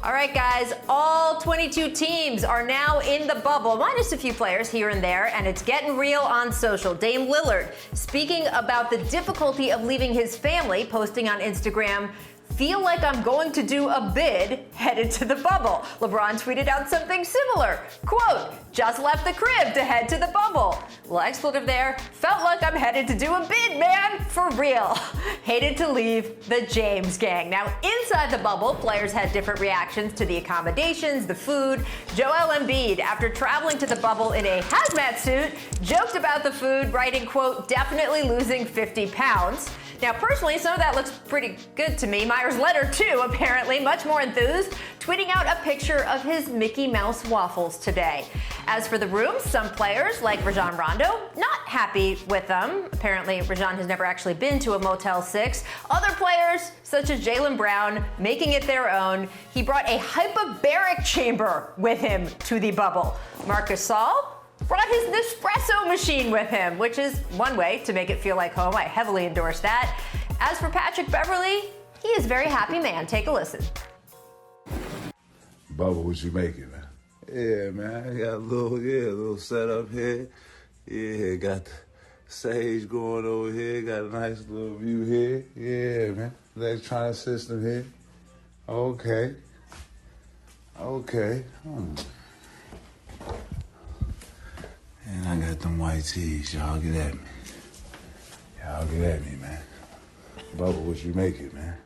All right, guys, all 22 teams are now in the bubble, minus a few players here and there, and it's getting real on social. Dame Lillard, speaking about the difficulty of leaving his family, posting on Instagram, "Feel like I'm going to do a bid headed to the bubble." LeBron tweeted out something similar. Quote, "Just left the crib to head to the bubble." Little expletive there. "Felt like I'm headed to do a bid, man, for real." Hated to leave the James gang. Now, inside the bubble, players had different reactions to the accommodations, the food. Joel Embiid, after traveling to the bubble in a hazmat suit, joked about the food, writing, quote, "Definitely losing 50 pounds. Now, personally, some of that looks pretty good to me. Myers Leonard, too, apparently, much more enthused, tweeting out a picture of his Mickey Mouse waffles today. As for the rooms, some players, like Rajon Rondo, not happy with them. Apparently, Rajon has never actually been to a Motel 6. Other players, such as Jaylen Brown, making it their own. He brought a hyperbaric chamber with him to the bubble. Marc Gasol brought his Nespresso machine with him, which is one way to make it feel like home. I heavily endorse that. As for Patrick Beverley, he is a very happy man. Take a listen. Bubba, what you making, man? Yeah, man, I got a little setup here. Yeah, got the sage going over here, got a nice little view here. Yeah, man, electronic system here. Okay. And I got them white tees. Y'all get at me. Man. Bubba, what you making, man?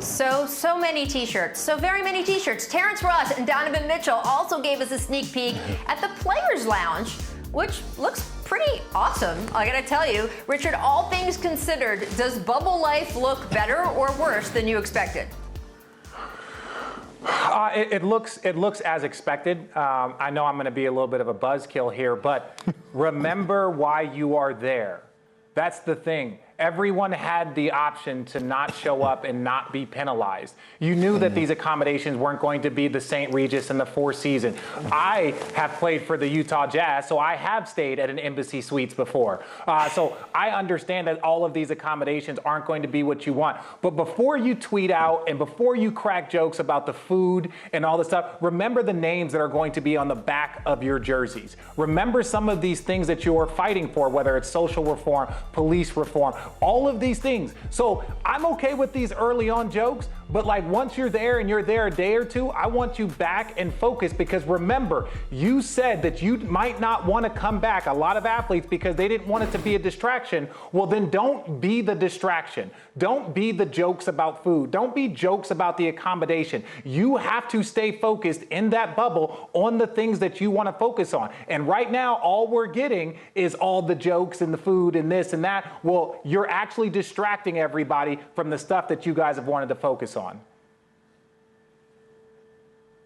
So many t-shirts. So very many t-shirts. Terrence Ross and Donovan Mitchell also gave us a sneak peek at the Players Lounge, which looks pretty awesome. I gotta tell you, Richard, all things considered, does bubble life look better or worse than you expected? It looks as expected. I know I'm going to be a little bit of a buzzkill here, but remember why you are there. That's the thing. Everyone had the option to not show up and not be penalized. You knew that these accommodations weren't going to be the St. Regis and the Four Seasons. I have played for the Utah Jazz, so I have stayed at an Embassy Suites before. So I understand that all of these accommodations aren't going to be what you want. But before you tweet out and before you crack jokes about the food and all this stuff, remember the names that are going to be on the back of your jerseys. Remember some of these things that you are fighting for, whether it's social reform, police reform, all of these things. So I'm okay with these early on jokes, but like once you're there and you're there a day or two, I want you back and focused, because remember, you said that you might not want to come back, a lot of athletes, because they didn't want it to be a distraction. Well, then don't be the distraction. Don't be the jokes about food. Don't be jokes about the accommodation. You have to stay focused in that bubble on the things that you want to focus on. And right now, all we're getting is all the jokes and the food and this and that. Well, you're actually distracting everybody from the stuff that you guys have wanted to focus on.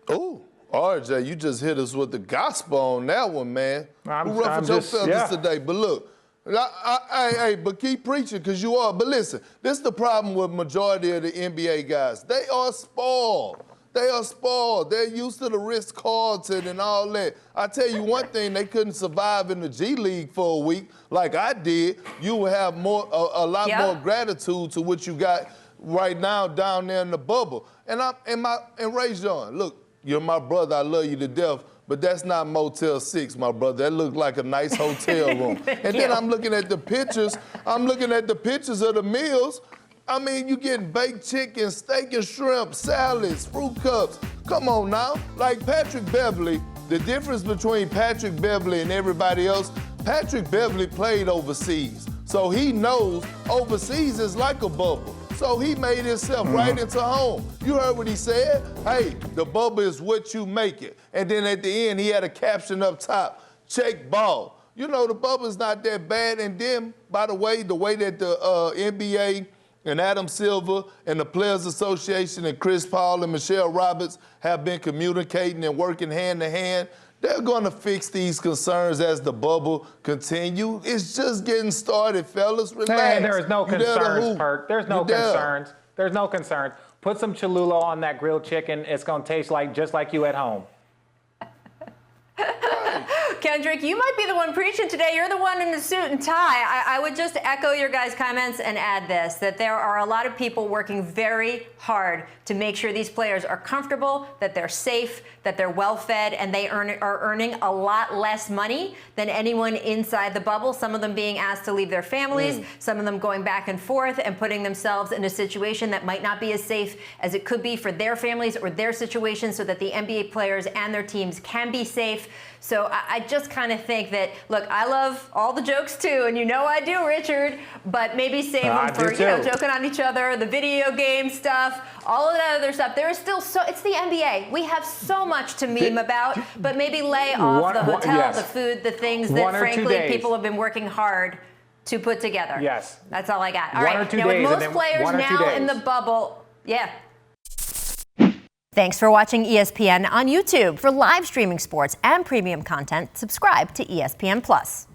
Oh, RJ, you just hit us with the gospel on that one, man. Who ruffled your feathers today? But look, but keep preaching, because you are. But listen, this is the problem with majority of the NBA guys. They are spoiled. They're used to the Ritz-Carlton and all that. I tell you one thing, they couldn't survive in the G League for a week like I did. You would have a lot more gratitude to what you got right now down there in the bubble. And Ray John, look, you're my brother. I love you to death. But that's not Motel 6, my brother. That looked like a nice hotel room. And then I'm looking at the pictures. of the meals. I mean, you getting baked chicken, steak and shrimp, salads, fruit cups. Come on now. Like Patrick Beverley, the difference between Patrick Beverley and everybody else, Patrick Beverley played overseas. So he knows overseas is like a bubble. So he made himself right into home. You heard what he said? Hey, the bubble is what you make it. And then at the end, he had a caption up top, check ball. You know, the bubble is not that bad. And then, by the way that the NBA and Adam Silver and the Players Association and Chris Paul and Michelle Roberts have been communicating and working hand to hand, they're going to fix these concerns as the bubble continue. It's just getting started, fellas. Relax. Hey, there is no concerns, Perk. There's no concerns. There's no concerns. Put some Cholula on that grilled chicken. It's going to taste just like you at home. Kendrick, you might be the one preaching today. You're the one in the suit and tie. I would just echo your guys' comments and add this, that there are a lot of people working very hard to make sure these players are comfortable, that they're safe, that they're well-fed, and they are earning a lot less money than anyone inside the bubble, some of them being asked to leave their families, some of them going back and forth and putting themselves in a situation that might not be as safe as it could be for their families or their situation, so that the NBA players and their teams can be safe. So I just kind of think that, look, I love all the jokes too, and you know I do, Richard, but maybe save them for, joking on each other, the video game stuff, all of that other stuff. There is still it's the NBA. We have so much to meme about, but maybe lay off the hotel, the food, the things that, frankly, people have been working hard to put together. Yes. That's all I got. All right. Now, with most players now in the bubble, Thanks for watching ESPN on YouTube. For live streaming sports and premium content, subscribe to ESPN+.